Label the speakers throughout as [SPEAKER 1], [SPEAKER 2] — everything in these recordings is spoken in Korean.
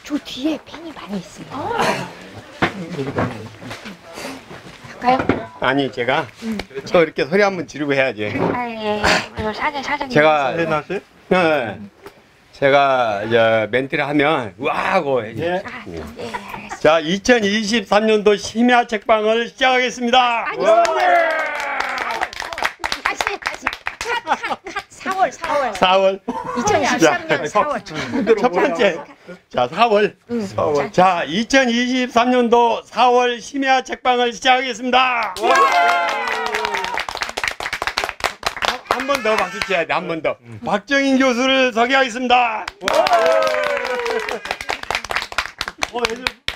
[SPEAKER 1] 저 뒤에 팬이 많이 있어요. 할까요?
[SPEAKER 2] 아니 제가 저 이렇게 소리 한번 지르고 해야지.
[SPEAKER 1] 아, 예. 그리고 사진.
[SPEAKER 2] 제가
[SPEAKER 3] 해놨어요?
[SPEAKER 2] 네, 제가 이제 멘트를 하면 와 하고 해야지.
[SPEAKER 3] 예.
[SPEAKER 1] 아, 예, 알겠습니다.
[SPEAKER 2] 자, 2023년도 심야 책방을 시작하겠습니다.
[SPEAKER 1] 다시. 4월.
[SPEAKER 2] 4월
[SPEAKER 1] 2023년 4월.
[SPEAKER 2] 첫 번째. 자, 4월. 자, 2023년도 4월 심야 책방을 시작하겠습니다. 한 번 더 박수 쳐야 돼. 한 번 더. 박정인 교수를 소개하겠습니다.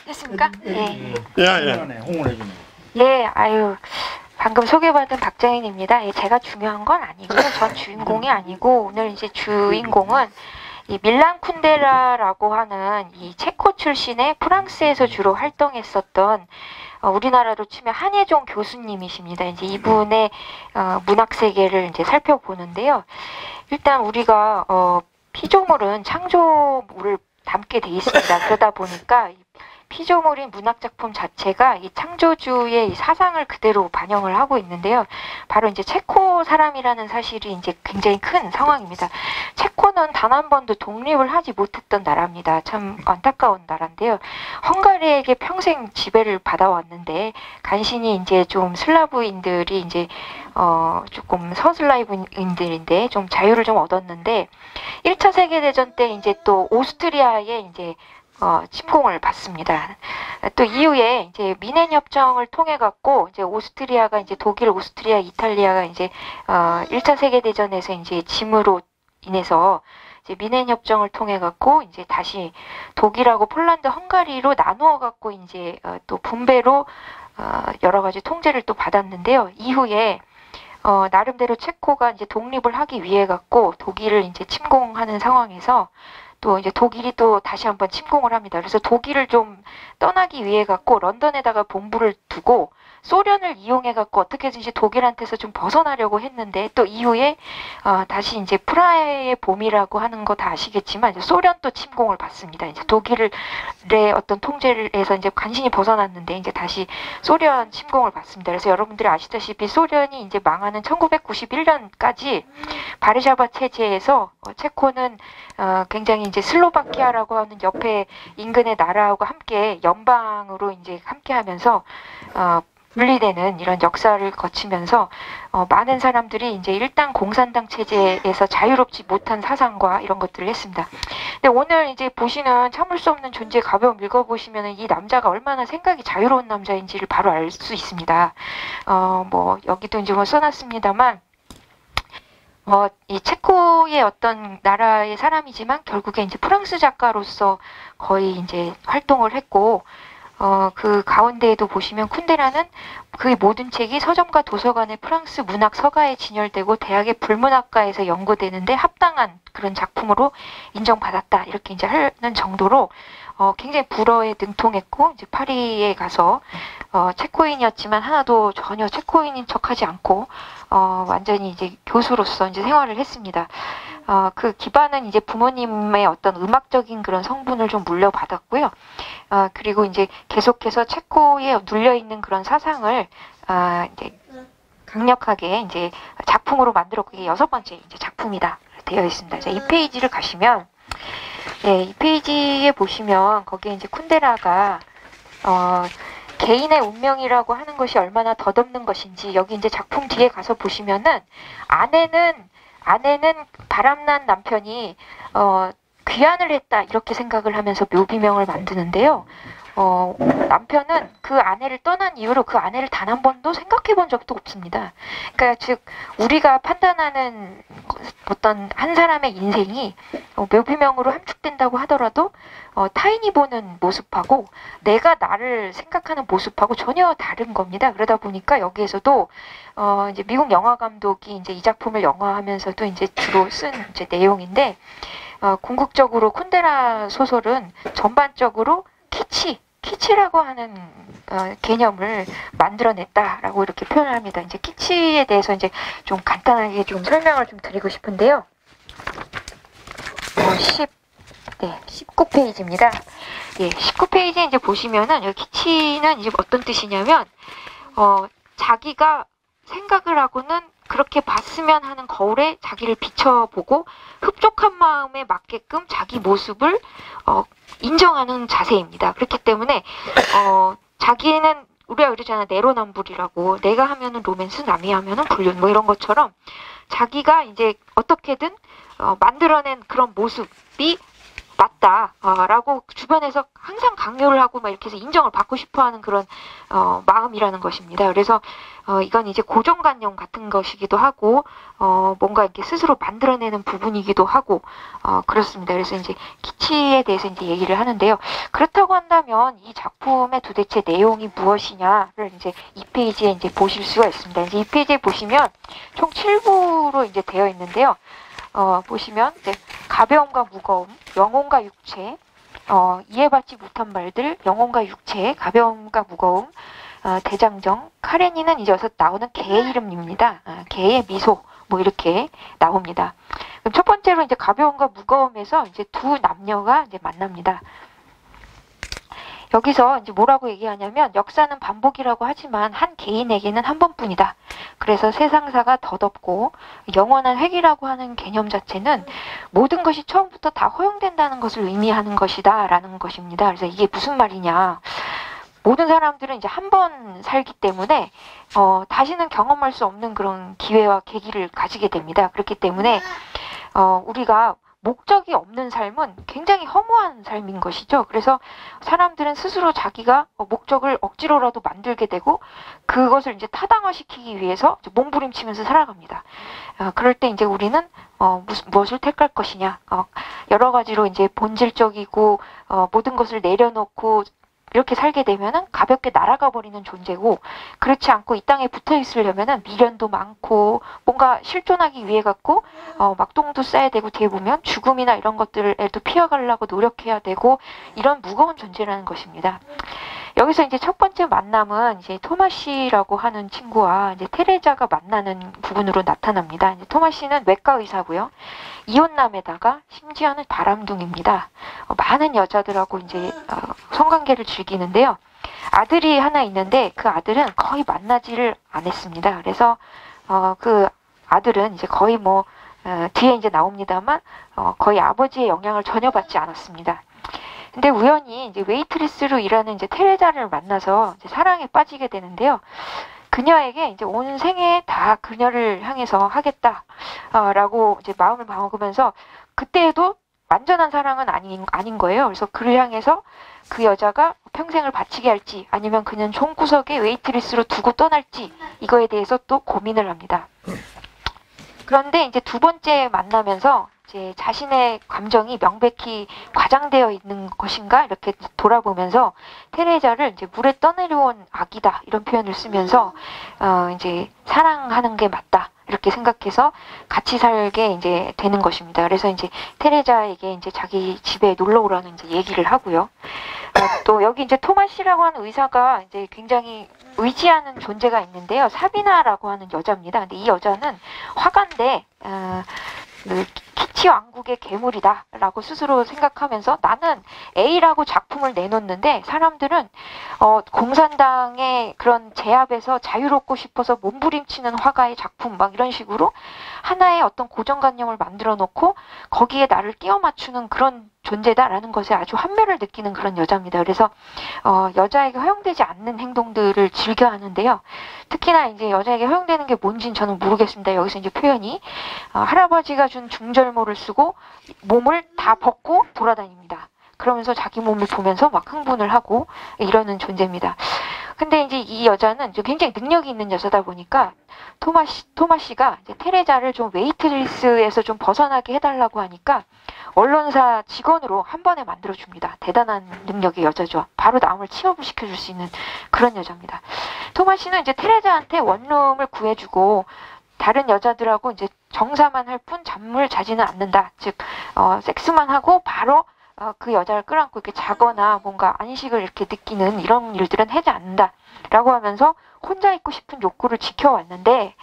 [SPEAKER 1] 됐습니까? 예.
[SPEAKER 2] 예.
[SPEAKER 3] 홍을 해주네.
[SPEAKER 1] 예, 아유. 방금 소개받은 박정인입니다. 예, 제가 중요한 건 아니고요. 전 주인공이 아니고 오늘 이제 주인공은 이 밀란 쿤데라라고 하는 이 체코 출신의 프랑스에서 주로 활동했었던 우리나라로 치면 한예종 교수님이십니다. 이제 이분의 문학 세계를 이제 살펴보는데요. 일단 우리가 피조물은 창조물을 담게 돼 있습니다. 그러다 보니까 피조물인 문학작품 자체가 이 창조주의 이 사상을 그대로 반영을 하고 있는데요. 바로 이제 체코 사람이라는 사실이 이제 굉장히 큰 상황입니다. 체코는 단 한 번도 독립을 하지 못했던 나라입니다. 참 안타까운 나라인데요. 헝가리에게 평생 지배를 받아왔는데 간신히 이제 좀 슬라브인들이 이제 조금 서슬라브인들인데 좀 자유를 좀 얻었는데 1차 세계대전 때 이제 또 오스트리아에 이제 침공을 받습니다. 또 이후에 이제 미넨 협정을 통해 갖고 이제 오스트리아가 이제 독일, 오스트리아, 이탈리아가 이제 1차 세계 대전에서 이제 짐으로 인해서 이제 미넨 협정을 통해 갖고 이제 다시 독일하고 폴란드, 헝가리로 나누어 갖고 이제 또 분배로 여러 가지 통제를 또 받았는데요. 이후에 나름대로 체코가 이제 독립을 하기 위해 갖고 독일을 이제 침공하는 상황에서 또 이제 독일이 또 다시 한번 침공을 합니다. 그래서 독일을 좀 떠나기 위해 갖고 런던에다가 본부를 두고 소련을 이용해 갖고 어떻게든지 독일한테서 좀 벗어나려고 했는데 또 이후에 다시 이제 프라하의 봄이라고 하는 거 다 아시겠지만 이제 소련 또 침공을 받습니다. 이제 독일의 어떤 통제에서 이제 간신히 벗어났는데 이제 다시 소련 침공을 받습니다. 그래서 여러분들이 아시다시피 소련이 이제 망하는 1991년까지 바르샤바 체제에서 체코는 굉장히 이제 슬로바키아라고 하는 옆에 인근의 나라하고 함께 연방으로 이제 함께하면서 분리되는 이런 역사를 거치면서 많은 사람들이 이제 일당 공산당 체제에서 자유롭지 못한 사상과 이런 것들을 했습니다. 근데 오늘 이제 보시는 참을 수 없는 존재의 가벼움 읽어보시면 이 남자가 얼마나 생각이 자유로운 남자인지를 바로 알 수 있습니다. 뭐 여기도 이제 뭐 써놨습니다만 이 체코의 어떤 나라의 사람이지만 결국에 이제 프랑스 작가로서 거의 이제 활동을 했고 그 가운데에도 보시면 쿤데라는 그의 모든 책이 서점과 도서관의 프랑스 문학 서가에 진열되고 대학의 불문학과에서 연구되는데 합당한 그런 작품으로 인정받았다 이렇게 이제 하는 정도로 굉장히 불어에 능통했고 이제 파리에 가서 체코인이었지만 하나도 전혀 체코인인 척하지 않고 완전히 이제 교수로서 이제 생활을 했습니다. 그 기반은 이제 부모님의 어떤 음악적인 그런 성분을 좀 물려받았고요. 그리고 이제 계속해서 체코에 눌려있는 그런 사상을 이제 강력하게 이제 작품으로 만들었고 이게 6번째 이제 작품이다 되어 있습니다. 자, 이 페이지를 가시면 이 페이지에 보시면 거기에 이제 쿤데라가 개인의 운명이라고 하는 것이 얼마나 덧없는 것인지 여기 이제 작품 뒤에 가서 보시면은 아내는 바람난 남편이 귀환을 했다 이렇게 생각을 하면서 묘비명을 만드는데요. 남편은 그 아내를 떠난 이후로 그 아내를 단 한 번도 생각해 본 적도 없습니다. 그러니까 즉 우리가 판단하는 어떤 한 사람의 인생이 묘비명으로 함축된다고 하더라도 타인이 보는 모습하고 내가 나를 생각하는 모습하고 전혀 다른 겁니다. 그러다 보니까 여기에서도 이제 미국 영화 감독이 이제 이 작품을 영화하면서도 이제 주로 쓴 이제 내용인데 궁극적으로 쿤데라 소설은 전반적으로 키치라고 하는 개념을 만들어냈다라고 이렇게 표현을 합니다. 이제 키치에 대해서 이제 좀 간단하게 좀 설명을 좀 드리고 싶은데요. 네, 19페이지입니다. 예, 19페이지에 이제 보시면은 여기 키치는 이제 어떤 뜻이냐면 자기가 생각을 하고는 그렇게 봤으면 하는 거울에 자기를 비춰보고 흡족한 마음에 맞게끔 자기 모습을 인정하는 자세입니다. 그렇기 때문에 자기는 우리가 그러잖아, 내로남불이라고. 내가 하면은 로맨스, 남이 하면은 불륜, 뭐 이런 것처럼 자기가 이제 어떻게든 만들어낸 그런 모습이 맞다 라고 주변에서 항상 강요를 하고 막 이렇게 해서 인정을 받고 싶어하는 그런 마음이라는 것입니다. 그래서 이건 이제 고정관념 같은 것이기도 하고 뭔가 이렇게 스스로 만들어내는 부분이기도 하고 그렇습니다. 그래서 이제 키치에 대해서 이제 얘기를 하는데요. 그렇다고 한다면 이 작품의 도대체 내용이 무엇이냐를 이제 2페이지에 이제 보실 수가 있습니다. 이제 2페이지에 보시면 총 7부로 이제 되어 있는데요. 보시면 이제 가벼움과 무거움, 영혼과 육체, 이해받지 못한 말들, 영혼과 육체, 가벼움과 무거움, 대장정, 카레니는 이제 여기서 나오는 개의 이름입니다. 개의 미소, 뭐 이렇게 나옵니다. 그럼 첫 번째로 이제 가벼움과 무거움에서 이제 두 남녀가 이제 만납니다. 여기서 이제 뭐라고 얘기하냐면 역사는 반복이라고 하지만 한 개인에게는 한 번뿐이다. 그래서 세상사가 덧없고 영원한 획이라고 하는 개념 자체는 모든 것이 처음부터 다 허용된다는 것을 의미하는 것이다 라는 것입니다. 그래서 이게 무슨 말이냐. 모든 사람들은 이제 한 번 살기 때문에 다시는 경험할 수 없는 그런 기회와 계기를 가지게 됩니다. 그렇기 때문에 우리가 목적이 없는 삶은 굉장히 허무한 삶인 것이죠. 그래서 사람들은 스스로 자기가 목적을 억지로라도 만들게 되고 그것을 이제 타당화시키기 위해서 몸부림치면서 살아갑니다. 그럴 때 이제 우리는 무엇을 택할 것이냐, 여러 가지로 이제 본질적이고 모든 것을 내려놓고 이렇게 살게 되면은 가볍게 날아가 버리는 존재고, 그렇지 않고 이 땅에 붙어 있으려면은 미련도 많고 뭔가 실존하기 위해 갖고 막동도 쌓아야 되고, 뒤에 보면 죽음이나 이런 것들에도 피해가려고 노력해야 되고, 이런 무거운 존재라는 것입니다. 여기서 이제 첫 번째 만남은 이제 토마시라고 하는 친구와 이제 테레자가 만나는 부분으로 나타납니다. 이제 토마시는 외과 의사고요. 이혼남에다가 심지어는 바람둥입니다. 많은 여자들하고 이제 성관계를 즐기는데요. 아들이 하나 있는데 그 아들은 거의 만나지를 않았습니다. 그래서 그 아들은 이제 거의 뭐 뒤에 이제 나옵니다만 거의 아버지의 영향을 전혀 받지 않았습니다. 근데 우연히 이제 웨이트리스로 일하는 이제 테레자를 만나서 이제 사랑에 빠지게 되는데요. 그녀에게 이제 온 생애 다 그녀를 향해서 하겠다라고 이제 마음을 먹으면서, 그때에도 완전한 사랑은 아닌 거예요. 그래서 그를 향해서 그 여자가 평생을 바치게 할지 아니면 그냥 총구석에 웨이트리스로 두고 떠날지 이거에 대해서 또 고민을 합니다. 그런데 이제 두 번째 만나면서 이제 자신의 감정이 명백히 과장되어 있는 것인가 이렇게 돌아보면서 테레자를 이제 물에 떠내려온 아기다 이런 표현을 쓰면서 이제 사랑하는 게 맞다 이렇게 생각해서 같이 살게 이제 되는 것입니다. 그래서 이제 테레자에게 이제 자기 집에 놀러 오라는 이제 얘기를 하고요. 또 여기 이제 토마시라고 하는 의사가 이제 굉장히 의지하는 존재가 있는데요. 사비나라고 하는 여자입니다. 근데 이 여자는 화가인데 키치 왕국의 괴물이다 라고 스스로 생각하면서, 나는 A라고 작품을 내놓는데 사람들은 공산당의 그런 제압에서 자유롭고 싶어서 몸부림치는 화가의 작품 막 이런 식으로 하나의 어떤 고정관념을 만들어 놓고 거기에 나를 끼워 맞추는 그런 존재다라는 것에 아주 환멸을 느끼는 그런 여자입니다. 그래서 여자에게 허용되지 않는 행동들을 즐겨 하는데요. 특히나 이제 여자에게 허용되는 게 뭔지는 저는 모르겠습니다. 여기서 이제 표현이 할아버지가 준 중절모를 쓰고 몸을 다 벗고 돌아다닙니다. 그러면서 자기 몸을 보면서 막 흥분을 하고 이러는 존재입니다. 근데 이제 이 여자는 굉장히 능력이 있는 여자다 보니까 토마시가 이제 테레자를 좀 웨이트리스에서 좀 벗어나게 해달라고 하니까 언론사 직원으로 한 번에 만들어줍니다. 대단한 능력의 여자죠. 바로 남을 취업을 시켜줄 수 있는 그런 여자입니다. 토마시는 이제 테레자한테 원룸을 구해주고 다른 여자들하고 이제 정사만 할 뿐 잠을 자지는 않는다. 즉 섹스만 하고 바로 그 여자를 끌어안고 이렇게 자거나 뭔가 안식을 이렇게 느끼는 이런 일들은 하지 않는다 라고 하면서 혼자 있고 싶은 욕구를 지켜왔는데,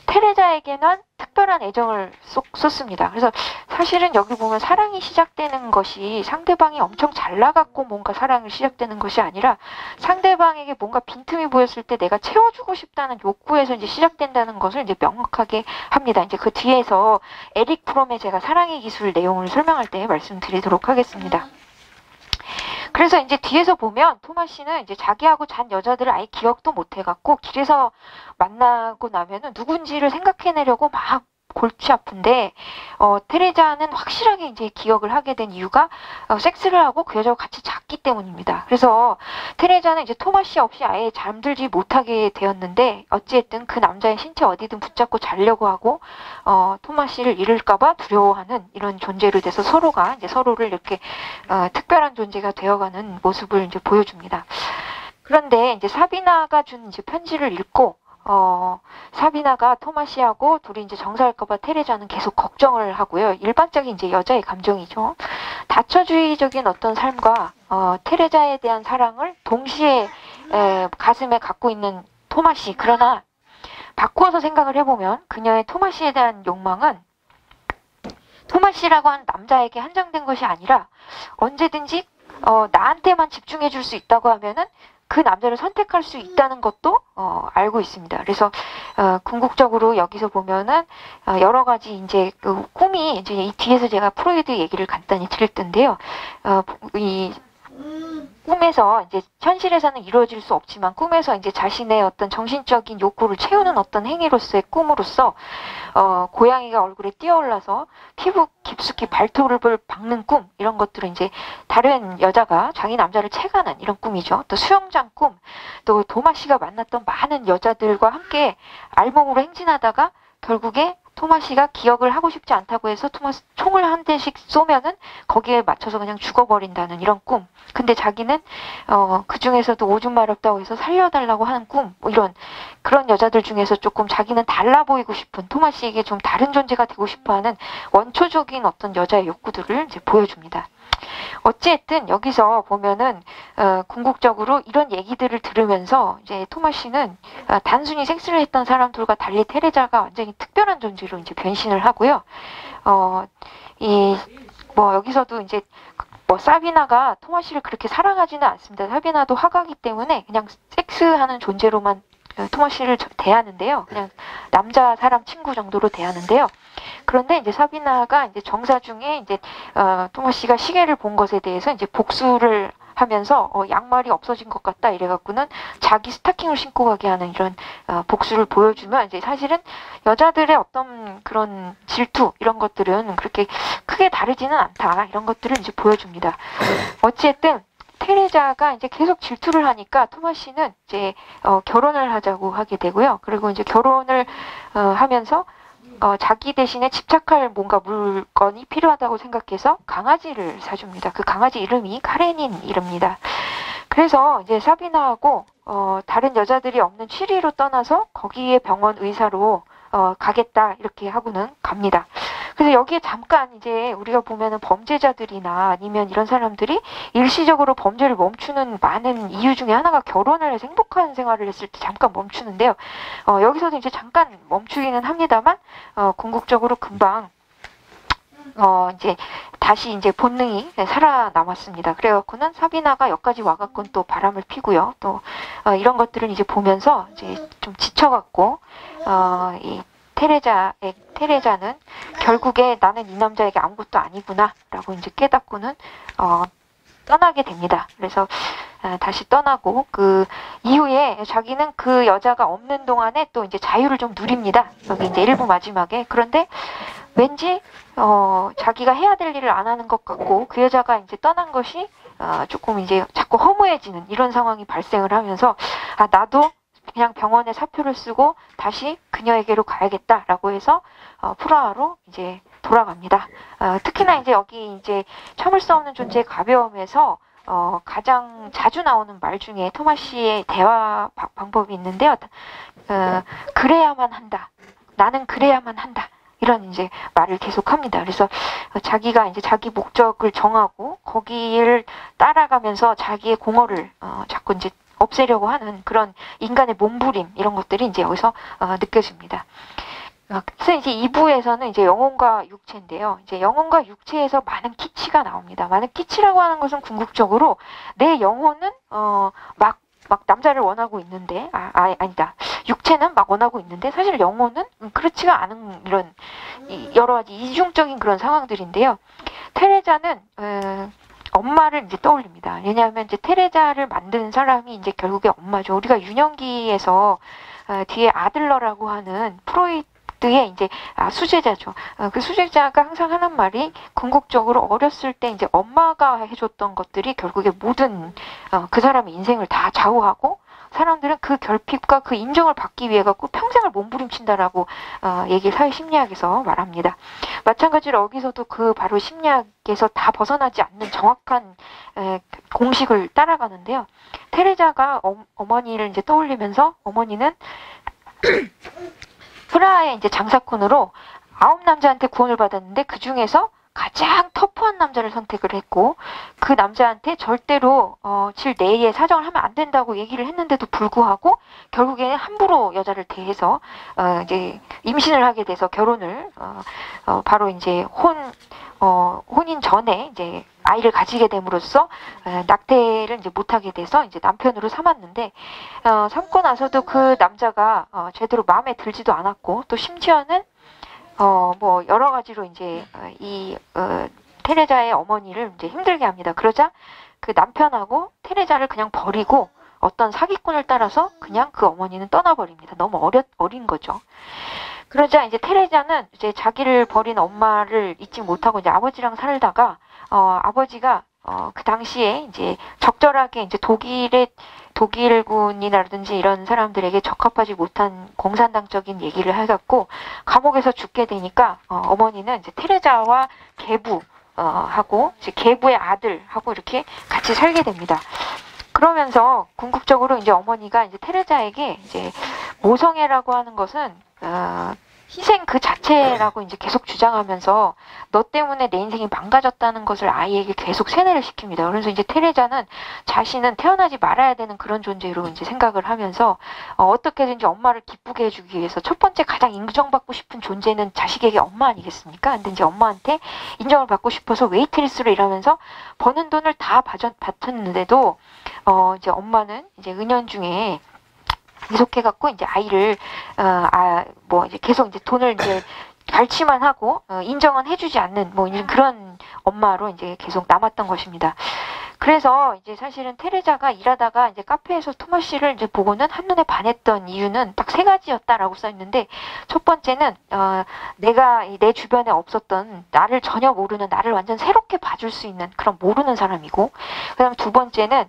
[SPEAKER 1] 테레자에게는 특별한 애정을 쏟습니다. 그래서 사실은 여기 보면 사랑이 시작되는 것이 상대방이 엄청 잘 나갔고 뭔가 사랑이 시작되는 것이 아니라 상대방에게 뭔가 빈틈이 보였을 때 내가 채워주고 싶다는 욕구에서 이제 시작된다는 것을 이제 명확하게 합니다. 이제 그 뒤에서 에릭 프롬의 제가 사랑의 기술 내용을 설명할 때 말씀드리도록 하겠습니다. 그래서 이제 뒤에서 보면 토마시는 이제 자기하고 잔 여자들을 아예 기억도 못 해갖고 길에서 만나고 나면은 누군지를 생각해내려고 막 골치 아픈데 테레자는 확실하게 이제 기억을 하게 된 이유가 섹스를 하고 그 여자와 같이 잤기 때문입니다. 그래서 테레자는 이제 토마시 없이 아예 잠들지 못하게 되었는데 어찌됐든 그 남자의 신체 어디든 붙잡고 자려고 하고 토마시를 잃을까봐 두려워하는 이런 존재로 돼서 서로가 이제 서로를 이렇게 특별한 존재가 되어가는 모습을 이제 보여줍니다. 그런데 이제 사비나가 준 이제 편지를 읽고 사비나가 토마시하고 둘이 이제 정사할까봐 테레자는 계속 걱정을 하고요. 일반적인 이제 여자의 감정이죠. 다처주의적인 어떤 삶과 테레자에 대한 사랑을 동시에 가슴에 갖고 있는 토마시. 그러나 바꾸어서 생각을 해보면 그녀의 토마시에 대한 욕망은 토마시라고 하는 남자에게 한정된 것이 아니라 언제든지 나한테만 집중해 줄 수 있다고 하면은 그 남자를 선택할 수 있다는 것도 알고 있습니다. 그래서 궁극적으로 여기서 보면은 여러 가지 이제 그 꿈이 이제 이 뒤에서 제가 프로이드 얘기를 간단히 드릴 텐데요. 이 꿈에서 이제 현실에서는 이루어질 수 없지만 꿈에서 이제 자신의 어떤 정신적인 욕구를 채우는 어떤 행위로서의 꿈으로서 고양이가 얼굴에 뛰어올라서 피부 깊숙이 발톱을 박는 꿈 이런 것들은 이제 다른 여자가 자기 남자를 채가는 이런 꿈이죠. 또 수영장 꿈, 또 도마시가 만났던 많은 여자들과 함께 알몸으로 행진하다가 결국에 토마시가 기억을 하고 싶지 않다고 해서 토마시 총을 한 대씩 쏘면은 거기에 맞춰서 그냥 죽어버린다는 이런 꿈. 근데 자기는 그 중에서도 오줌 마렵다고 해서 살려달라고 하는 꿈. 뭐 이런 그런 여자들 중에서 조금 자기는 달라 보이고 싶은 토마시에게 좀 다른 존재가 되고 싶어하는 원초적인 어떤 여자의 욕구들을 이제 보여줍니다. 어찌됐든 여기서 보면은 궁극적으로 이런 얘기들을 들으면서 이제 토마시는 단순히 섹스를 했던 사람들과 달리 테레자가 완전히 특별한 존재로 이제 변신을 하고요. 뭐 여기서도 이제 뭐 사비나가 토마시를 그렇게 사랑하지는 않습니다. 사비나도 화가기 때문에 그냥 섹스하는 존재로만 토마시를 대하는데요. 그냥 남자 사람 친구 정도로 대하는데요. 그런데 이제 사비나가 이제 정사 중에 이제 토마시가 시계를 본 것에 대해서 이제 복수를 하면서 양말이 없어진 것 같다 이래갖고는 자기 스타킹을 신고 가게 하는 이런 복수를 보여주면 이제 사실은 여자들의 어떤 그런 질투 이런 것들은 그렇게 크게 다르지는 않다 이런 것들을 이제 보여줍니다. 어찌됐든 테레자가 이제 계속 질투를 하니까 토마시는 이제 결혼을 하자고 하게 되고요. 그리고 이제 결혼을 하면서 자기 대신에 집착할 뭔가 물건이 필요하다고 생각해서 강아지를 사줍니다. 그 강아지 이름이 카레닌이랍니다. 그래서 이제 사비나하고 다른 여자들이 없는 취리로 떠나서 거기에 병원 의사로 가겠다 이렇게 하고는 갑니다. 그래서 여기에 잠깐 이제 우리가 보면은 범죄자들이나 아니면 이런 사람들이 일시적으로 범죄를 멈추는 많은 이유 중에 하나가 결혼을 해서 행복한 생활을 했을 때 잠깐 멈추는데요. 여기서도 이제 잠깐 멈추기는 합니다만 궁극적으로 금방 이제 다시 이제 본능이 살아남았습니다. 그래갖고는 사비나가 여기까지 와갖고는 또 바람을 피고요. 또 이런 것들은 이제 보면서 이제 좀 지쳐갖고 이 테레자는 결국에 나는 이 남자에게 아무것도 아니구나 라고 이제 깨닫고는 떠나게 됩니다. 그래서 다시 떠나고 그 이후에 자기는 그 여자가 없는 동안에 또 이제 자유를 좀 누립니다. 여기 이제 일부 마지막에. 그런데 왠지 자기가 해야 될 일을 안 하는 것 같고 그 여자가 이제 떠난 것이 조금 이제 자꾸 허무해지는 이런 상황이 발생을 하면서 나도 그냥 병원에 사표를 쓰고 다시 그녀에게로 가야겠다라고 해서 프라하로 이제 돌아갑니다. 특히나 이제 여기 이제 참을 수 없는 존재의 가벼움에서 가장 자주 나오는 말 중에 토마시의 대화 방법이 있는데요. 그래야만 한다. 나는 그래야만 한다. 이런 이제 말을 계속합니다. 그래서 자기가 이제 자기 목적을 정하고 거기를 따라가면서 자기의 공허를 자꾸 이제 없애려고 하는 그런 인간의 몸부림 이런 것들이 이제 여기서 느껴집니다. 그래서 이제 2부에서는 이제 영혼과 육체인데요. 이제 영혼과 육체에서 많은 키치가 나옵니다. 많은 키치라고 하는 것은 궁극적으로 내 영혼은 막 남자를 원하고 있는데 아니다. 육체는 막 원하고 있는데 사실 영혼은 그렇지가 않은 이런 여러 가지 이중적인 그런 상황들인데요. 테레자는 엄마를 이제 떠올립니다. 왜냐하면 이제 테레자를 만든 사람이 이제 결국에 엄마죠. 우리가 유년기에서 뒤에 아들러라고 하는 프로이트의 이제 수제자죠. 그 수제자가 항상 하는 말이 궁극적으로 어렸을 때 이제 엄마가 해줬던 것들이 결국에 모든 그 사람의 인생을 다 좌우하고 사람들은 그 결핍과 그 인정을 받기 위해 갖고 평생을 몸부림친다라고 얘기 사회 심리학에서 말합니다. 마찬가지로 여기서도 그 바로 심리학에서 다 벗어나지 않는 정확한 공식을 따라가는데요. 테레자가 어머니를 이제 떠올리면서 어머니는 프라하의 이제 장사꾼으로 9남자한테 구원을 받았는데 그 중에서 가장 터프한 남자를 선택을 했고 그 남자한테 절대로 질 내의 사정을 하면 안 된다고 얘기를 했는데도 불구하고 결국에는 함부로 여자를 대해서 이제 임신을 하게 돼서 결혼을 바로 이제 혼인 전에 이제 아이를 가지게 됨으로써 낙태를 이제 못하게 돼서 이제 남편으로 삼았는데 삼고 나서도 그 남자가 제대로 마음에 들지도 않았고 또 심지어는 뭐 여러 가지로 이제 테레자의 어머니를 이제 힘들게 합니다. 그러자 그 남편하고 테레자를 그냥 버리고 어떤 사기꾼을 따라서 그냥 그 어머니는 떠나버립니다. 너무 어린 거죠. 그러자 이제 테레자는 이제 자기를 버린 엄마를 잊지 못하고 이제 아버지랑 살다가 아버지가 그 당시에 이제 적절하게 이제 독일군이라든지 이런 사람들에게 적합하지 못한 공산당적인 얘기를 해갖고 감옥에서 죽게 되니까 어머니는 이제 테레자와 하고 이제 계부의 아들하고 이렇게 같이 살게 됩니다. 그러면서 궁극적으로 이제 어머니가 이제 테레자에게 이제 모성애라고 하는 것은 희생 그 자체라고 이제 계속 주장하면서 너 때문에 내 인생이 망가졌다는 것을 아이에게 계속 세뇌를 시킵니다. 그래서 이제 테레자는 자신은 태어나지 말아야 되는 그런 존재로 이제 생각을 하면서 어떻게든지 엄마를 기쁘게 해주기 위해서 첫 번째 가장 인정받고 싶은 존재는 자식에게 엄마 아니겠습니까? 근데 이제 엄마한테 인정을 받고 싶어서 웨이트리스로 일하면서 버는 돈을 다 바쳤는데도 이제 엄마는 이제 은연중에 계속해갖고 이제 아이를 뭐 이제 계속 이제 돈을 이제 갈취만 하고 인정은 해주지 않는 뭐 이제 그런 엄마로 이제 계속 남았던 것입니다. 그래서 이제 사실은 테레자가 일하다가 이제 카페에서 토마 씨를 이제 보고는 한눈에 반했던 이유는 딱 3가지였다라고 써 있는데 첫 번째는 내가 내 주변에 없었던 나를 전혀 모르는 나를 완전 새롭게 봐줄 수 있는 그런 모르는 사람이고 그다음 두 번째는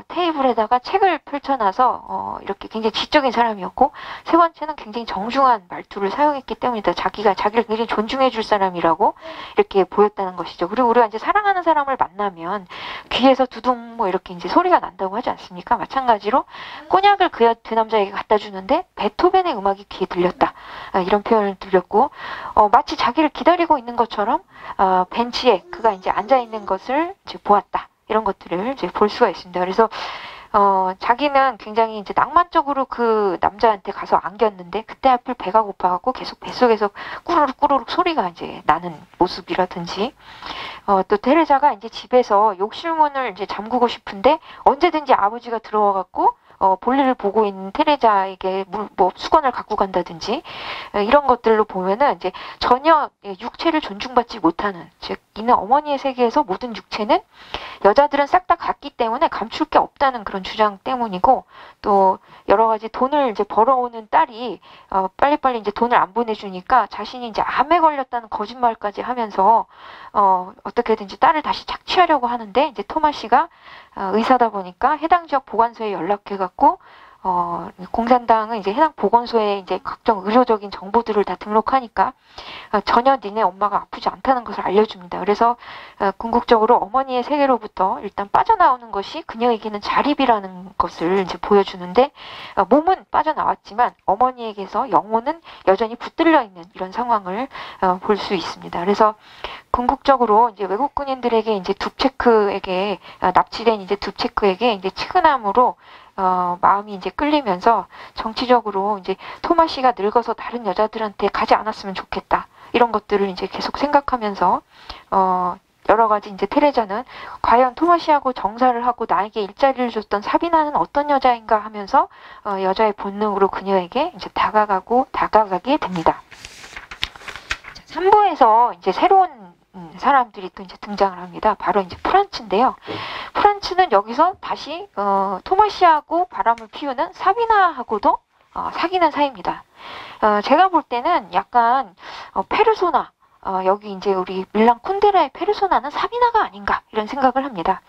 [SPEAKER 1] 테이블에다가 책을 펼쳐놔서 이렇게 굉장히 지적인 사람이었고 세 번째는 굉장히 정중한 말투를 사용했기 때문이다. 자기를 굉장히 존중해 줄 사람이라고 이렇게 보였다는 것이죠. 그리고 우리가 이제 사랑하는 사람을 만나면 귀에서 두둥 뭐 이렇게 이제 소리가 난다고 하지 않습니까? 마찬가지로 꼬냑을 그 남자에게 갖다 주는데 베토벤의 음악이 귀에 들렸다. 이런 표현을 들렸고 마치 자기를 기다리고 있는 것처럼 벤치에 그가 이제 앉아 있는 것을 이제 보았다. 이런 것들을 이제 볼 수가 있습니다. 그래서 자기는 굉장히 이제 낭만적으로 그 남자한테 가서 안겼는데 그때 하필 배가 고파갖고 계속 뱃속에서 꾸르륵 꾸르륵 소리가 이제 나는 모습이라든지 또 테레자가 이제 집에서 욕실문을 이제 잠그고 싶은데 언제든지 아버지가 들어와갖고 볼일을 보고 있는 테레자에게 뭐 수건을 갖고 간다든지 이런 것들로 보면은 이제 전혀 육체를 존중받지 못하는 즉 이는 어머니의 세계에서 모든 육체는 여자들은 싹 다 같기 때문에 감출 게 없다는 그런 주장 때문이고 또 여러 가지 돈을 이제 벌어오는 딸이 빨리빨리 이제 돈을 안 보내주니까 자신이 이제 암에 걸렸다는 거짓말까지 하면서 어떻게든지 딸을 다시 착취하려고 하는데 이제 토마 씨가 의사다 보니까 해당 지역 보건소에 연락해갖고 공산당은 이제 해당 보건소에 이제 각종 의료적인 정보들을 다 등록하니까 전혀 니네 엄마가 아프지 않다는 것을 알려줍니다. 그래서 궁극적으로 어머니의 세계로부터 일단 빠져나오는 것이 그녀에게는 자립이라는 것을 이제 보여주는데 몸은 빠져나왔지만 어머니에게서 영혼은 여전히 붙들려 있는 이런 상황을 볼 수 있습니다. 그래서 궁극적으로 이제 외국 군인들에게 이제 둡체크에게 납치된 이제 둡체크에게 이제 측은함으로 마음이 이제 끌리면서 정치적으로 이제 토마시가 늙어서 다른 여자들한테 가지 않았으면 좋겠다. 이런 것들을 이제 계속 생각하면서 여러 가지 이제 테레자는 과연 토마시하고 정사를 하고 나에게 일자리를 줬던 사비나는 어떤 여자인가 하면서 여자의 본능으로 그녀에게 이제 다가가게 됩니다. 3부에서 이제 새로운 사람들이 또 이제 등장을 합니다. 바로 이제 프란츠인데요. 프란츠는 여기서 다시 토마시하고 바람을 피우는 사비나하고도 사귀는 사이입니다. 제가 볼 때는 약간 페르소나, 여기 이제 우리 밀란 쿤데라의 페르소나는 사비나가 아닌가 이런 생각을 합니다.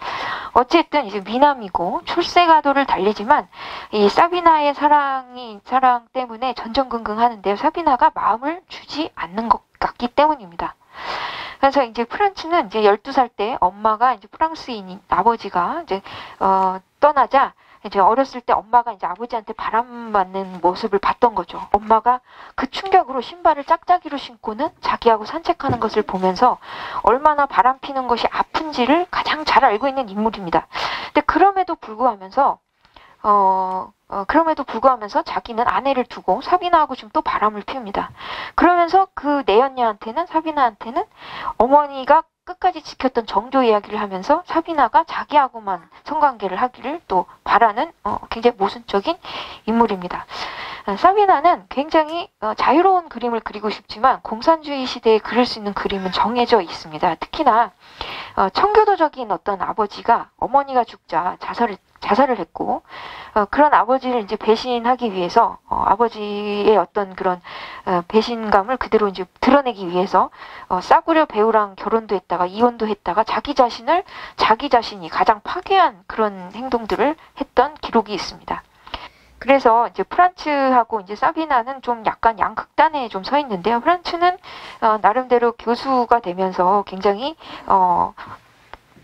[SPEAKER 1] 어쨌든 이제 미남이고 출세가도를 달리지만 이 사비나의 사랑 때문에 전전긍긍하는데요. 사비나가 마음을 주지 않는 것 같기 때문입니다. 그래서 이제 프란츠는 이제 12살 때 엄마가 이제 프랑스인인 아버지가 이제 떠나자 이제 어렸을 때 엄마가 이제 아버지한테 바람 맞는 모습을 봤던 거죠. 엄마가 그 충격으로 신발을 짝짝이로 신고는 자기하고 산책하는 것을 보면서 얼마나 바람 피는 것이 아픈지를 가장 잘 알고 있는 인물입니다. 근데 그럼에도 불구하면서 자기는 아내를 두고 사비나하고 좀 또 바람을 피웁니다. 그러면서 그 내연녀한테는 사비나한테는 어머니가 끝까지 지켰던 정조 이야기를 하면서 사비나가 자기하고만 성관계를 하기를 또 바라는 굉장히 모순적인 인물입니다. 사비나는 굉장히 자유로운 그림을 그리고 싶지만 공산주의 시대에 그릴 수 있는 그림은 정해져 있습니다. 특히나 청교도적인 어떤 아버지가 어머니가 죽자 자살을 했고 그런 아버지를 이제 배신하기 위해서 아버지의 어떤 그런 배신감을 그대로 이제 드러내기 위해서 싸구려 배우랑 결혼도 했다가 이혼도 했다가 자기 자신이 가장 파괴한 그런 행동들을 했던 기록이 있습니다. 그래서 이제 프란츠하고 이제 사비나는 좀 약간 양극단에 좀 서 있는데요. 프란츠는 나름대로 교수가 되면서 굉장히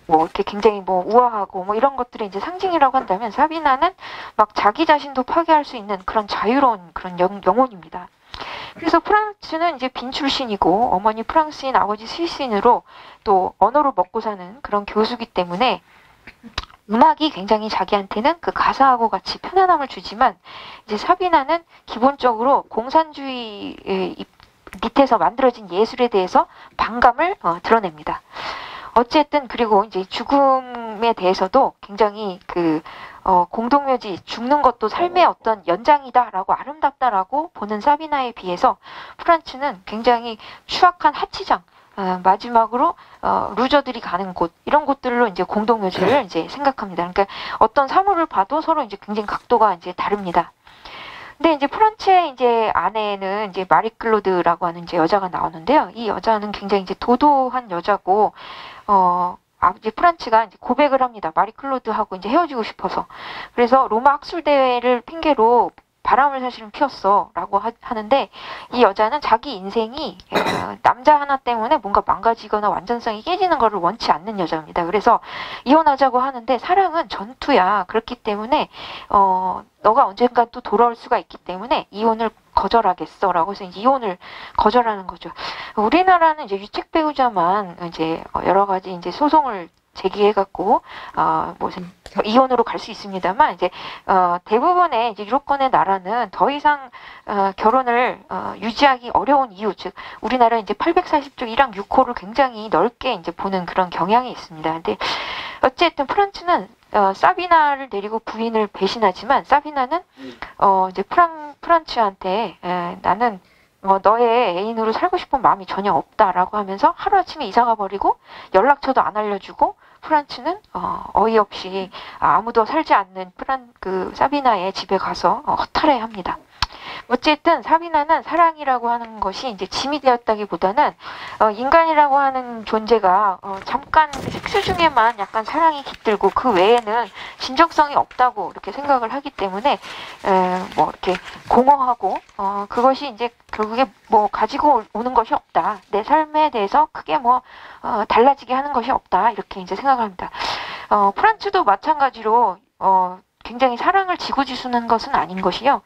[SPEAKER 1] 이렇게 굉장히 우아하고 이런 것들이 이제 상징이라고 한다면 사비나는 막 자기 자신도 파괴할 수 있는 그런 자유로운 그런 영혼입니다. 그래서 프란츠는 이제 빈 출신이고 어머니 프랑스인 아버지 스위스인으로 또 언어로 먹고 사는 그런 교수기 때문에 음악이 굉장히 자기한테는 그 가사하고 같이 편안함을 주지만 이제 사비나는 기본적으로 공산주의 밑에서 만들어진 예술에 대해서 반감을 드러냅니다. 어쨌든 그리고 이제 죽음에 대해서도 굉장히 공동묘지 죽는 것도 삶의 어떤 연장이다라고 아름답다라고 보는 사비나에 비해서 프란츠는 굉장히 추악한 하치장 마지막으로 루저들이 가는 곳 이런 곳들로 이제 공동묘지를 이제 생각합니다. 그러니까 어떤 사물을 봐도 서로 이제 굉장히 각도가 이제 다릅니다. 근데 이제 프란츠의 이제 아내는 이제 마리클로드라고 하는 이제 여자가 나오는데요. 이 여자는 굉장히 이제 도도한 여자고 이제 프란츠가 이제 고백을 합니다. 마리클로드하고 이제 헤어지고 싶어서. 그래서 로마 학술 대회를 핑계로 바람을 사실은 피웠어라고 하는데 이 여자는 자기 인생이 남자 하나 때문에 뭔가 망가지거나 완전성이 깨지는 것을 원치 않는 여자입니다. 그래서 이혼하자고 하는데 사랑은 전투야. 그렇기 때문에 너가 언젠가 또 돌아올 수가 있기 때문에 이혼을 거절하겠어라고 해서 이혼을 거절하는 거죠. 우리나라는 이제 유책 배우자만 이제 여러 가지 이제 소송을 제기해갖고 무슨 이혼으로 갈 수 있습니다만 이제 대부분의 이제 유럽권의 나라는 더 이상 결혼을 유지하기 어려운 이유, 즉 우리나라 이제 840조 1항 6호를 굉장히 넓게 이제 보는 그런 경향이 있습니다. 근데 어쨌든 프란츠는 사비나를 데리고 부인을 배신하지만 사비나는 이제 프란츠한테 나는 너의 애인으로 살고 싶은 마음이 전혀 없다라고 하면서 하루아침에 이사가 버리고 연락처도 안 알려주고 프란츠는 어이없이 아무도 살지 않는 사비나의 집에 가서 허탈해합니다. 어쨌든 사비나는 사랑이라고 하는 것이 이제 짐이 되었다기보다는 인간이라고 하는 존재가 잠깐 섹스 중에만 약간 사랑이 깃들고 그 외에는 진정성이 없다고 이렇게 생각을 하기 때문에 이렇게 공허하고 그것이 이제 결국에 가지고 오는 것이 없다. 내 삶에 대해서 크게 달라지게 하는 것이 없다. 이렇게 이제 생각합니다. 프란츠도 마찬가지로 굉장히 사랑을 지고지순한 것은 아닌 것이요.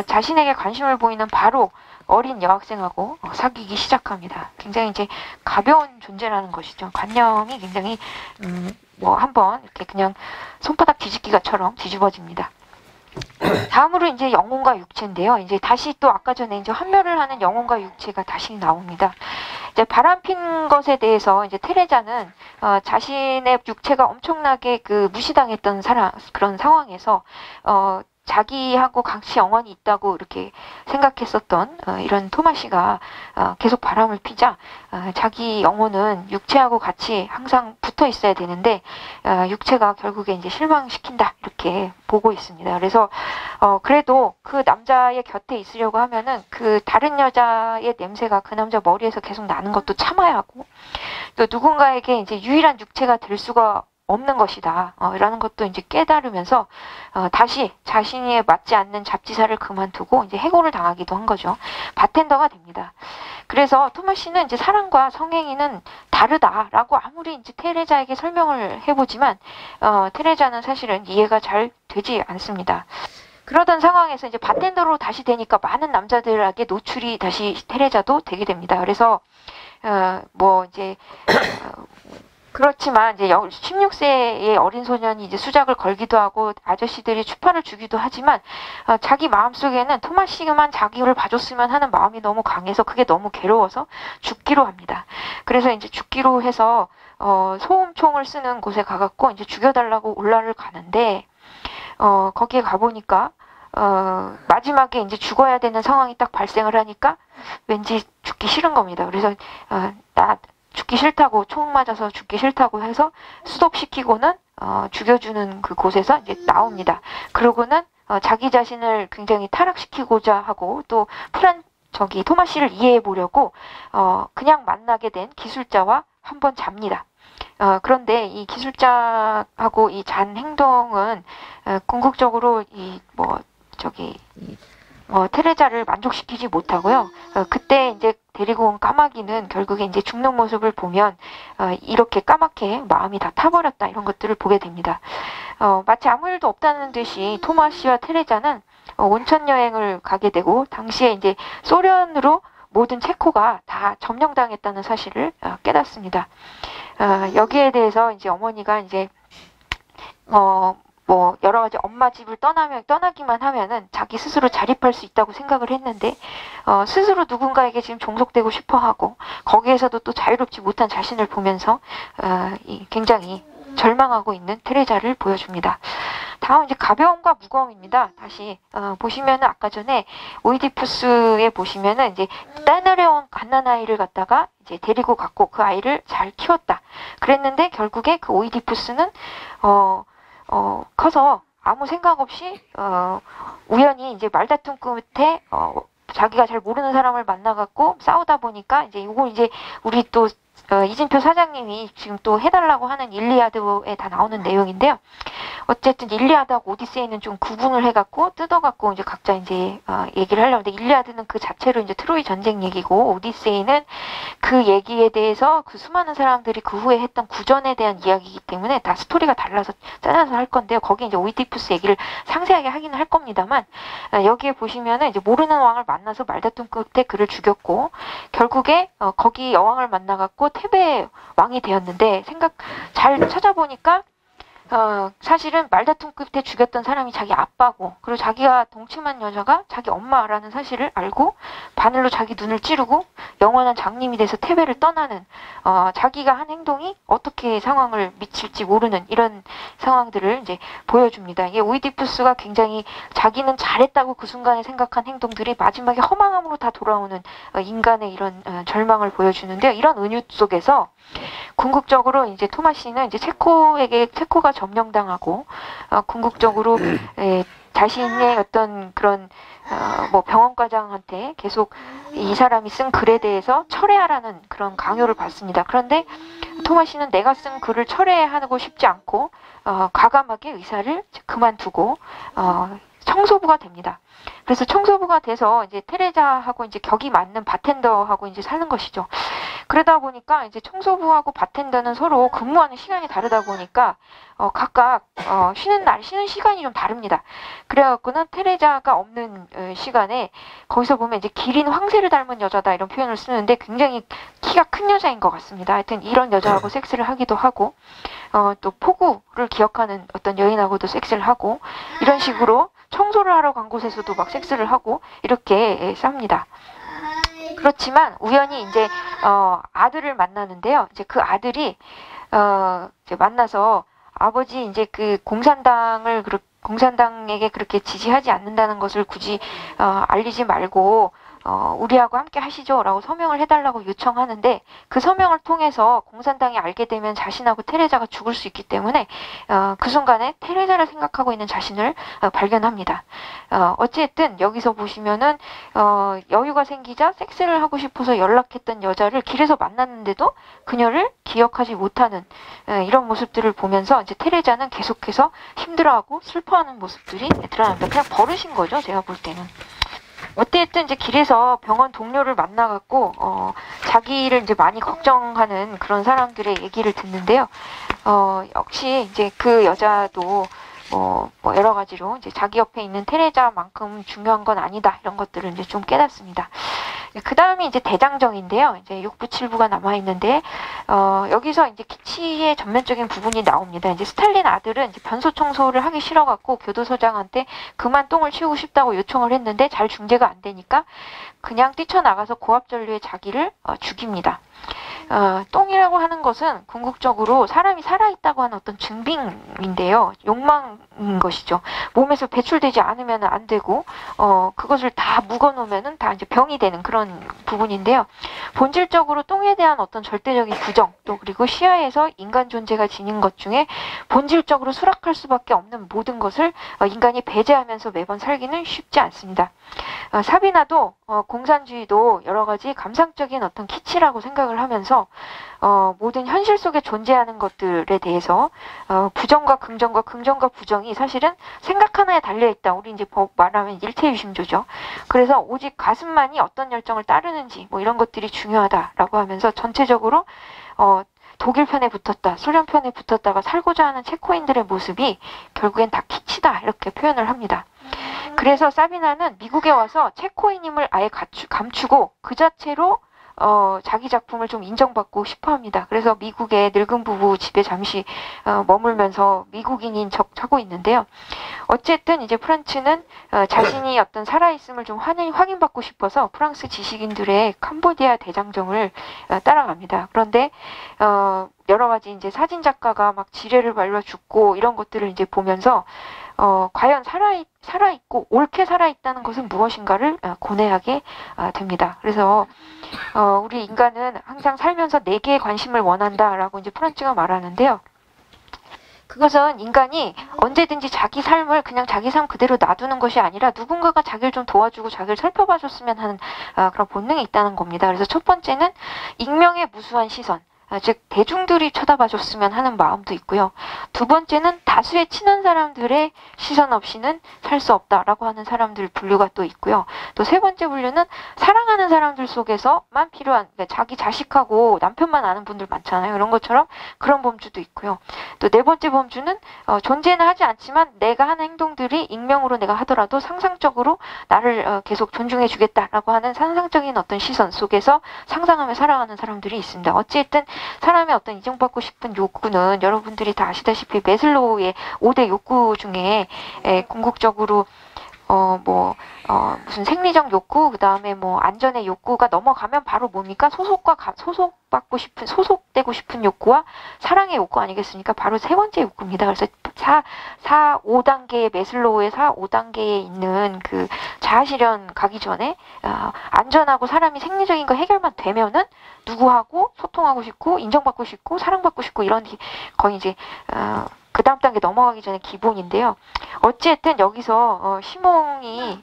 [SPEAKER 1] 자신에게 관심을 보이는 바로 어린 여학생하고 사귀기 시작합니다. 굉장히 이제 가벼운 존재라는 것이죠. 관념이 굉장히 한번 이렇게 그냥 손바닥 뒤집기가처럼 뒤집어집니다. 다음으로 이제 영혼과 육체인데요. 이제 다시 또 아까 전에 이제 환멸을 하는 영혼과 육체가 다시 나옵니다. 이제 바람핀 것에 대해서 이제 테레자는 자신의 육체가 엄청나게 그 무시당했던 그런 상황에서 자기하고 같이 영혼이 있다고 이렇게 생각했었던 이런 토마시가 계속 바람을 피자 자기 영혼은 육체하고 같이 항상 붙어 있어야 되는데 육체가 결국에 이제 실망시킨다 이렇게 보고 있습니다. 그래서 그래도 그 남자의 곁에 있으려고 하면은 그 다른 여자의 냄새가 그 남자 머리에서 계속 나는 것도 참아야 하고 또 누군가에게 이제 유일한 육체가 될 수가 없는 것이다. 라는 것도 이제 깨달으면서 다시 자신이 맞지 않는 잡지사를 그만두고 이제 해고를 당하기도 한 거죠. 바텐더가 됩니다. 그래서 토마시는 이제 사랑과 성행위는 다르다라고 아무리 이제 테레자에게 설명을 해보지만 테레자는 사실은 이해가 잘 되지 않습니다. 그러던 상황에서 이제 바텐더로 다시 되니까 많은 남자들에게 노출이 다시 테레자도 되게 됩니다. 그래서 뭐 이제 그렇지만 이제 16세의 어린 소년이 이제 수작을 걸기도 하고 아저씨들이 추파를 주기도 하지만 자기 마음속에는 토마시만 자기를 봐줬으면 하는 마음이 너무 강해서 그게 너무 괴로워서 죽기로 합니다. 그래서 이제 죽기로 해서 소음총을 쓰는 곳에 가갖고 이제 죽여달라고 올라를 가는데 거기에 가보니까 마지막에 이제 죽어야 되는 상황이 딱 발생을 하니까 왠지 죽기 싫은 겁니다. 그래서 나 죽기 싫다고 총 맞아서 죽기 싫다고 해서 수독시키고는 죽여주는 그 곳에서 이제 나옵니다. 그러고는 자기 자신을 굉장히 타락시키고자 하고 또 토마시를 이해해 보려고 그냥 만나게 된 기술자와 한번 잡니다. 그런데 이 기술자하고 이 잔 행동은 궁극적으로 테레자를 만족시키지 못하고요. 그때 이제 데리고 온 까마귀는 결국에 이제 죽는 모습을 보면 이렇게 까맣게 마음이 다 타버렸다 이런 것들을 보게 됩니다. 마치 아무 일도 없다는 듯이 토마시와 테레자는 온천 여행을 가게 되고 당시에 이제 소련으로 모든 체코가 다 점령당했다는 사실을 깨닫습니다. 여기에 대해서 이제 어머니가 이제 여러 가지 엄마 집을 떠나기만 하면은 자기 스스로 자립할 수 있다고 생각을 했는데, 스스로 누군가에게 지금 종속되고 싶어 하고, 거기에서도 또 자유롭지 못한 자신을 보면서, 굉장히 절망하고 있는 테레자를 보여줍니다. 다음 이제 가벼움과 무거움입니다. 다시, 보시면은 아까 전에 오이디푸스에 보시면은 이제 딸내려온 갓난아이를 갖다가 이제 데리고 갔고 그 아이를 잘 키웠다. 그랬는데 결국에 그 오이디푸스는, 커서 아무 생각 없이 우연히 이제 말다툼 끝에 자기가 잘 모르는 사람을 만나갖고 싸우다 보니까 이제 이거 이제 우리 또 이진표 사장님이 지금 또 해달라고 하는 일리아드에 다 나오는 내용인데요. 어쨌든 일리아드하고 오디세이는 좀 구분을 해갖고 뜯어갖고 이제 각자 이제 얘기를 하려고 하는데, 일리아드는 그 자체로 이제 트로이 전쟁 얘기고 오디세이는 그 얘기에 대해서 그 수많은 사람들이 그 후에 했던 구전에 대한 이야기이기 때문에 다 스토리가 달라서 짜내서 할 건데요. 거기 이제 오이디푸스 얘기를 상세하게 하기는 할 겁니다만, 여기에 보시면은 이제 모르는 왕을 만나서 말다툼 끝에 그를 죽였고 결국에 거기 여왕을 만나갖고 테베 왕이 되었는데, 잘 찾아보니까 사실은 말다툼 끝에 죽였던 사람이 자기 아빠고, 그리고 자기가 동침한 여자가 자기 엄마라는 사실을 알고 바늘로 자기 눈을 찌르고 영원한 장님이 돼서 테베를 떠나는, 자기가 한 행동이 어떻게 상황을 미칠지 모르는 이런 상황들을 이제 보여줍니다. 이게 오이디푸스가 굉장히 자기는 잘했다고 그 순간에 생각한 행동들이 마지막에 허망함으로 다 돌아오는 인간의 이런 절망을 보여주는데요. 이런 은유 속에서 궁극적으로 이제 토마시는 이제 체코가 점령당하고 궁극적으로 자신의 어떤 그런 병원과장한테 계속 이 사람이 쓴 글에 대해서 철회하라는 그런 강요를 받습니다. 그런데 토마시는 내가 쓴 글을 철회하고 싶지 않고 과감하게 의사를 그만두고 청소부가 됩니다. 그래서 청소부가 돼서 이제 테레자하고 이제 격이 맞는 바텐더하고 이제 사는 것이죠. 그러다 보니까 이제 청소부하고 바텐더는 서로 근무하는 시간이 다르다 보니까 각각 쉬는 시간이 좀 다릅니다. 그래갖고는 테레자가 없는 시간에 거기서 보면 이제 기린 황새를 닮은 여자다 이런 표현을 쓰는데 굉장히 키가 큰 여자인 것 같습니다. 하여튼 이런 여자하고 섹스를 하기도 하고 또 포구를 기억하는 어떤 여인하고도 섹스를 하고 이런 식으로 청소를 하러 간 곳에서도 막 섹스를 하고 이렇게 삽니다. 그렇지만 우연히 이제 아들을 만나는데요. 이제 그 아들이 이제 만나서 아버지 이제 그 공산당에게 그렇게 지지하지 않는다는 것을 굳이 알리지 말고 우리하고 함께 하시죠라고 서명을 해달라고 요청하는데 그 서명을 통해서 공산당이 알게 되면 자신하고 테레자가 죽을 수 있기 때문에 그 순간에 테레자를 생각하고 있는 자신을 발견합니다. 어쨌든 여기서 보시면은 여유가 생기자 섹스를 하고 싶어서 연락했던 여자를 길에서 만났는데도 그녀를 기억하지 못하는 이런 모습들을 보면서 이제 테레자는 계속해서 힘들어하고 슬퍼하는 모습들이 드러납니다. 그냥 버릇인 거죠, 제가 볼 때는. 어쨌든 이제 길에서 병원 동료를 만나갖고 자기를 이제 많이 걱정하는 그런 사람들의 얘기를 듣는데요. 역시 이제 그 여자도 뭐 여러 가지로 이제 자기 옆에 있는 테레자만큼 중요한 건 아니다 이런 것들을 이제 좀 깨닫습니다. 그 다음이 이제 대장정인데요. 이제 6부 7부가 남아 있는데 여기서 이제 키치의 전면적인 부분이 나옵니다. 이제 스탈린 아들은 이제 변소 청소를 하기 싫어갖고 교도소장한테 그만 똥을 치우고 싶다고 요청을 했는데 잘 중재가 안 되니까 그냥 뛰쳐나가서 고압전류에 자기를 죽입니다. 똥이라고 하는 것은 궁극적으로 사람이 살아있다고 하는 어떤 증빙인데요. 욕망인 것이죠. 몸에서 배출되지 않으면 안 되고, 그것을 다 묵어놓으면은 다 이제 병이 되는 그런 부분인데요. 본질적으로 똥에 대한 어떤 절대적인 부정, 또 그리고 시야에서 인간 존재가 지닌 것 중에 본질적으로 수락할 수밖에 없는 모든 것을 인간이 배제하면서 매번 살기는 쉽지 않습니다. 사비나도 공산주의도 여러 가지 감상적인 어떤 키치라고 생각을 하면서 모든 현실 속에 존재하는 것들에 대해서 부정과 긍정과 긍정과 부정이 사실은 생각 하나에 달려있다. 우리 이제 말하면 일체유심조죠. 그래서 오직 가슴만이 어떤 열정을 따르는지 뭐 이런 것들이 중요하다라고 하면서 전체적으로 독일 편에 붙었다, 소련 편에 붙었다가 살고자 하는 체코인들의 모습이 결국엔 다 키치다 이렇게 표현을 합니다. 그래서 사비나는 미국에 와서 체코인임을 아예 감추고 그 자체로 자기 작품을 좀 인정받고 싶어 합니다. 그래서 미국의 늙은 부부 집에 잠시 머물면서 미국인인 척 하고 있는데요. 어쨌든 이제 프란츠는 자신이 어떤 살아있음을 좀 확인받고 싶어서 프랑스 지식인들의 캄보디아 대장정을 따라갑니다. 그런데 여러 가지 이제 사진 작가가 막 지뢰를 밟아 죽고 이런 것들을 이제 보면서 과연 살아있고 옳게 살아있다는 것은 무엇인가를 고뇌하게 됩니다. 그래서 우리 인간은 항상 살면서 내게의 관심을 원한다라고 이제 프란츠가 말하는데요. 그것은 인간이 언제든지 자기 삶을 그냥 자기 삶 그대로 놔두는 것이 아니라 누군가가 자기를 좀 도와주고 자기를 살펴봐 줬으면 하는 그런 본능이 있다는 겁니다. 그래서 첫 번째는 익명의 무수한 시선, 즉 대중들이 쳐다봐 줬으면 하는 마음도 있고요. 두 번째는 다수의 친한 사람들의 시선 없이는 살 수 없다라고 하는 사람들 분류가 또 있고요. 또 세 번째 분류는 사랑하는 사람들 속에서만 필요한, 그러니까 자기 자식하고 남편만 아는 분들 많잖아요. 그런 것처럼 그런 범주도 있고요. 또 네 번째 범주는 존재는 하지 않지만 내가 하는 행동들이 익명으로 내가 하더라도 상상적으로 나를 계속 존중해 주겠다라고 하는 상상적인 어떤 시선 속에서 상상하며 살아가는 사람들이 있습니다. 어쨌든 사람의 어떤 인정받고 싶은 욕구는 여러분들이 다 아시다시피 매슬로우의 5대 욕구 중에 궁극적으로 무슨 생리적 욕구, 그 다음에 뭐 안전의 욕구가 넘어가면 바로 뭡니까? 소속되고 싶은 욕구와 사랑의 욕구 아니겠습니까? 바로 세 번째 욕구입니다. 그래서 5단계의 매슬로우의 5단계에 있는 그 자아실현 가기 전에 안전하고 사람이 생리적인 거 해결만 되면은 누구하고 소통하고 싶고 인정받고 싶고 사랑받고 싶고 이런 거의 이제 그 다음 단계 넘어가기 전에 기본인데요. 어쨌든 여기서 시몽이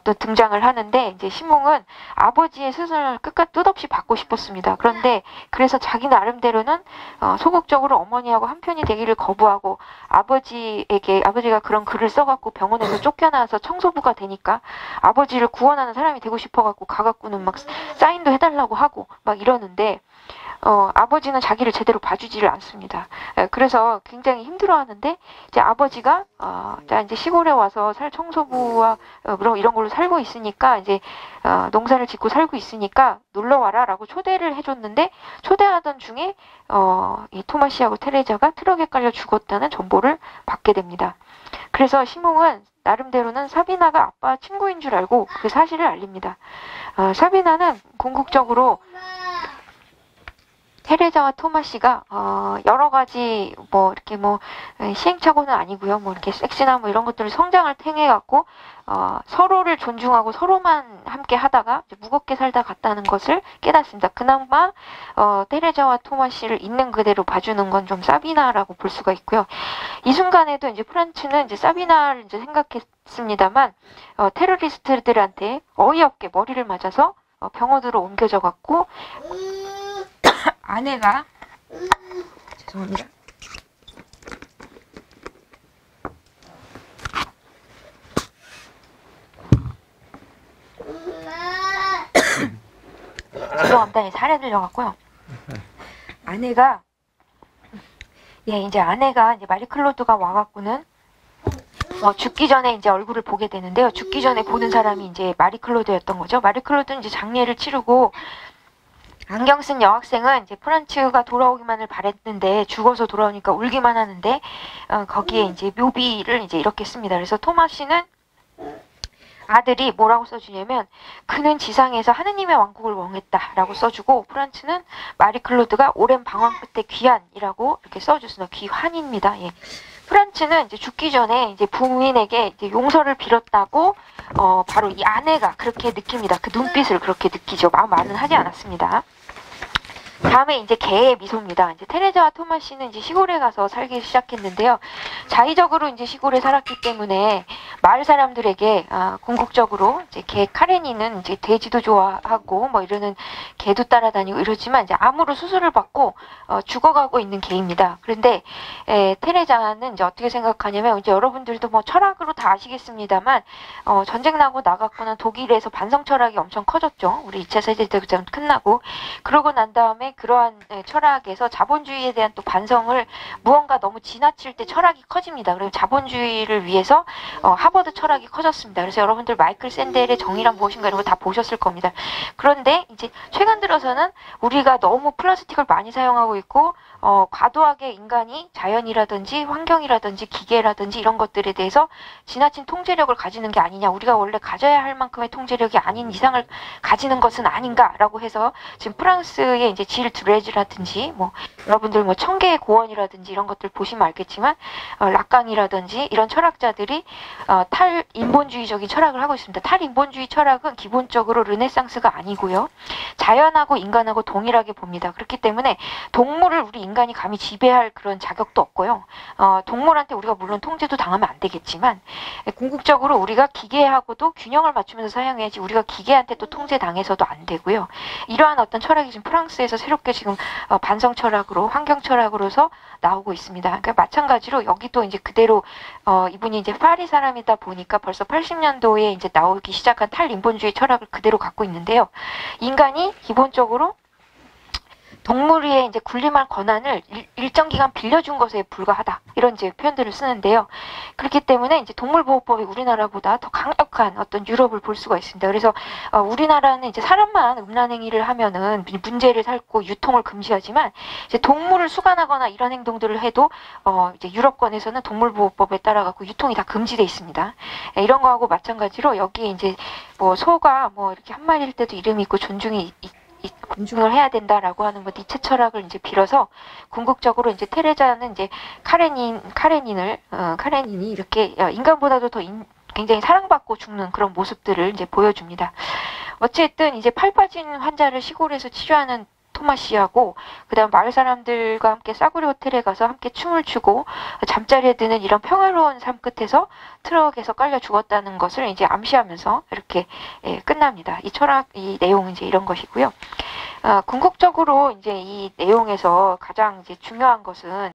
[SPEAKER 1] 또 등장을 하는데 이제 시몽은 아버지의 스승을 끝없이 받고 싶었습니다. 그런데 그래서 자기 나름대로는 소극적으로 어머니하고 한편이 되기를 거부하고 아버지가 그런 글을 써갖고 병원에서 쫓겨나서 청소부가 되니까 아버지를 구원하는 사람이 되고 싶어갖고 가갖고는 막 사인도 해달라고 하고 막 이러는데 아버지는 자기를 제대로 봐주지를 않습니다. 그래서 굉장히 힘들어하는데 이제 아버지가 자 이제 시골에 와서 청소부와 이런 걸로 살고 있으니까 이제 농사를 짓고 살고 있으니까 놀러 와라라고 초대를 해줬는데 초대하던 중에 이 토마시하고 테레자가 트럭에 깔려 죽었다는 정보를 받게 됩니다. 그래서 시몽은 나름대로는 사비나가 아빠 친구인 줄 알고 그 사실을 알립니다. 사비나는 궁극적으로 테레자와 토마시가 여러 가지 이렇게 시행착오는 아니고요. 이렇게 섹시나 이런 것들을 성장을 통해 갖고 서로를 존중하고 서로만 함께 하다가 무겁게 살다 갔다는 것을 깨닫습니다. 그나마 테레자와 토마시를 있는 그대로 봐주는 건 좀 사비나라고 볼 수가 있고요. 이 순간에도 이제 프란츠는 이제 사비나를 이제 생각했습니다만 테러리스트들한테 어이없게 머리를 맞아서 병원으로 옮겨져 갖고 아내가 죄송합니다. 죄송합니다. 살에 들려갖고요. 아내가 이제 마리 클로드가 와갖고는 죽기 전에 이제 얼굴을 보게 되는데요. 죽기 전에 보는 사람이 이제 마리 클로드였던 거죠. 마리 클로드는 이제 장례를 치르고 안경 쓴 여학생은 이제 프란츠가 돌아오기만을 바랬는데 죽어서 돌아오니까 울기만 하는데 거기에 이제 묘비를 이제 이렇게 씁니다. 그래서 토마시는 아들이 뭐라고 써주냐면 그는 지상에서 하느님의 왕국을 원했다라고 써주고 프란츠는 마리 클로드가 오랜 방황 끝에 귀한이라고 이렇게 써줬습니다. 귀환입니다. 예. 프란츠는 이제 죽기 전에 이제 부인에게 이제 용서를 빌었다고 바로 이 아내가 그렇게 느낍니다. 그 눈빛을 그렇게 느끼죠. 말은 하지 않았습니다. 다음에 이제 개의 미소입니다. 이제 테레자와 토마시는 이제 시골에 가서 살기 시작했는데요. 자의적으로 이제 시골에 살았기 때문에 마을 사람들에게 궁극적으로 이제 개 카레니는 이제 돼지도 좋아하고 이러는 개도 따라다니고 이러지만 이제 암으로 수술을 받고 죽어가고 있는 개입니다. 그런데 테레자는 이제 어떻게 생각하냐면 이제 여러분들도 철학으로 다 아시겠습니다만 전쟁 나고 나갔거나 독일에서 반성 철학이 엄청 커졌죠. 우리 2차 세계대전 끝나고 그러고 난 다음에 그러한 철학에서 자본주의에 대한 또 반성을 무언가 너무 지나칠 때 철학이 커집니다. 그리고 자본주의를 위해서 하버드 철학이 커졌습니다. 그래서 여러분들 마이클 샌델의 정의란 무엇인가 이런 거 다 보셨을 겁니다. 그런데 이제 최근 들어서는 우리가 너무 플라스틱을 많이 사용하고 있고 과도하게 인간이 자연이라든지 환경이라든지 기계라든지 이런 것들에 대해서 지나친 통제력을 가지는 게 아니냐, 우리가 원래 가져야 할 만큼의 통제력이 아닌 이상을 가지는 것은 아닌가라고 해서 지금 프랑스의 이제 질 드레즈라든지 여러분들 청계의 고원이라든지 이런 것들 보시면 알겠지만 락강이라든지 이런 철학자들이 탈인본주의적인 철학을 하고 있습니다. 탈인본주의 철학은 기본적으로 르네상스가 아니고요. 자연하고 인간하고 동일하게 봅니다. 그렇기 때문에 동물을 우리 인간이 감히 지배할 그런 자격도 없고요. 동물한테 우리가 물론 통제도 당하면 안 되겠지만 궁극적으로 우리가 기계하고도 균형을 맞추면서 사용해야지 우리가 기계한테 또 통제당해서도 안 되고요. 이러한 어떤 철학이 지금 프랑스에서 새롭게 지금 반성 철학으로 환경 철학으로서 나오고 있습니다. 그러니까 마찬가지로 여기도 이제 그대로 이분이 이제 파리 사람이다 보니까 벌써 80년도에 이제 나오기 시작한 탈인본주의 철학을 그대로 갖고 있는데요. 인간이 기본적으로 동물 위에 이제 군림할 권한을 일정 기간 빌려준 것에 불과하다. 이런 이제 표현들을 쓰는데요. 그렇기 때문에 이제 동물보호법이 우리나라보다 더 강력한 어떤 유럽을 볼 수가 있습니다. 그래서 우리나라는 이제 사람만 음란행위를 하면은 문제를 삼고 유통을 금지하지만 이제 동물을 수간하거나 이런 행동들을 해도 이제 유럽권에서는 동물보호법에 따라 갖고 유통이 다 금지돼 있습니다. 이런 거하고 마찬가지로 여기에 이제 소가 이렇게 한 마리일 때도 이름이 있고 존중을 해야 된다라고 하는 니체 철학을 이제 빌어서 궁극적으로 이제 테레자는 이제 카레닌이 이렇게 인간보다도 더 굉장히 사랑받고 죽는 그런 모습들을 이제 보여줍니다. 어쨌든 이제 팔 빠진 환자를 시골에서 치료하는 토마시하고 그다음 마을 사람들과 함께 싸구려 호텔에 가서 함께 춤을 추고 잠자리에 드는 이런 평화로운 삶 끝에서 트럭에서 깔려 죽었다는 것을 이제 암시하면서 이렇게 끝납니다. 이 철학, 이 내용은 이제 이런 것이고요. 궁극적으로 이제 이 내용에서 가장 이제 중요한 것은